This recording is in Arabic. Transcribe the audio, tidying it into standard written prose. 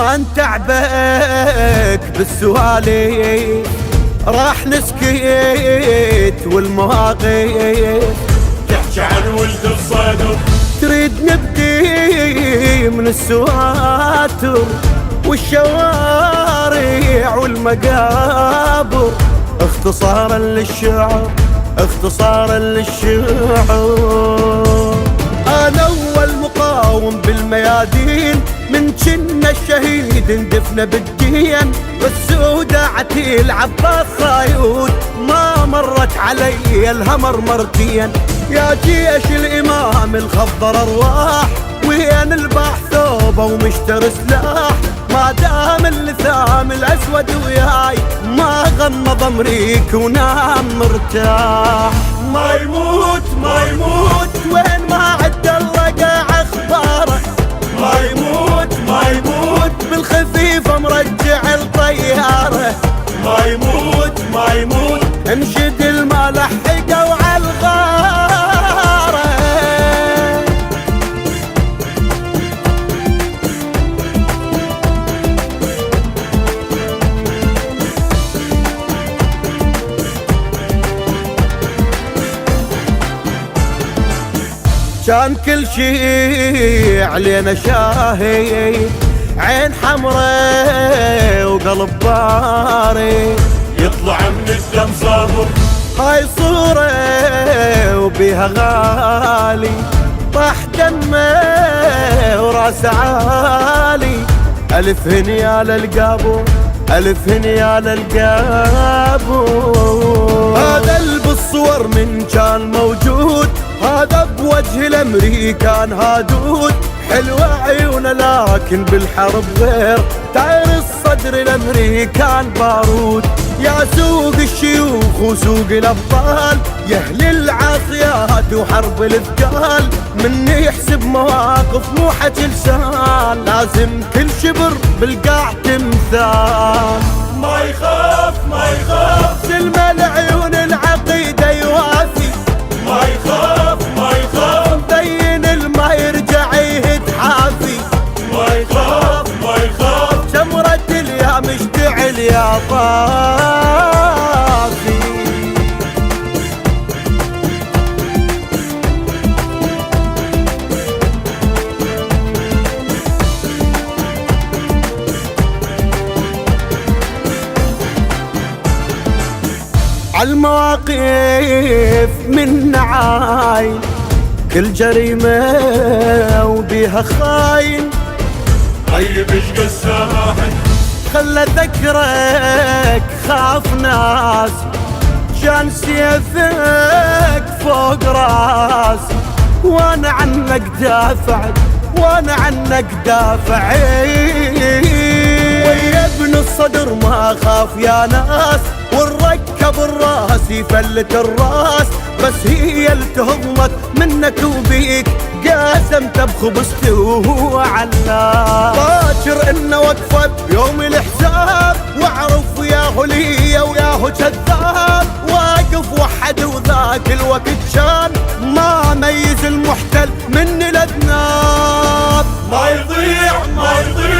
ما نتعبك بالسواليف، راح نسكت والمواقف تحكي عن ولد الصدر. تريد نبدي من السواتر والشوارع والمقابر، اختصارا للشعر اختصارا للشعر. انا اول مقاوم بالميادين، من جنا الشهيد اندفنا بالدين، بالسوداعتي العباس صايود، ما مرت علي الهمر مرتين. يا جيش الامام الخضر ارواح، وين الباح ثوبه ومشتري سلاح، ما دام اللثام الاسود وياي، ما غمض امريك ونام مرتاح. ما يموت ما يموت وين ما عد الله قاع اخباره، ما يموت ما يموت بالخفيفه مرجع الطياره، ما يموت ما يموت انشد الملحقه وعلى الغاره. كان كل شي علينا شاهي، عين حمرا وقلب باري، يطلع من الدم صابر. هاي صورة وبيها غالي، طاح دمه وراس عالي، ألف هنيا للقابو ألف هنيا للقابو. هذا اللي بالصور من كان موجود، هذا بوجه الامريكان هادود، حلوة عيونه لكن بالحرب غير، طاير الصدر الامريكان بارود. يا سوق الشيوخ وسوق الابطال، يا اهل العاصيات وحرب الثقال، من يحسب مواقف مو حكي لسان، لازم كل شبر بالقاع تمثال. ما يخاف ما يخاف سلمى العيون العقيدة يوافي، ما يخاف ما يخاف مبين الما يرجع يهد حافي، ما يخاف ما يخاف شمرة اليا مشتعل يا طافي. عالمواقف من عاين، كل جريمة وبيها خاين، طيب ايش قساحك خلى ذكرك خاف ناس، كان سيفك فوق راسي، وانا عنك دافع وانا عنك دافع. ويا ابن الصدر ما خاف يا ناس، والركب الراس يفلت الراس، بس هي اللي تهضمك منك وبيك، قاسمت بخبزتي وهو عنا. باكر انه وقفه بيوم الحساب، واعرف وياهو ليا وياهو كذاب، واقف وحد وذاك الوقت كان ما ميز المحتل من الاذناب. ما يضيع ما يضيع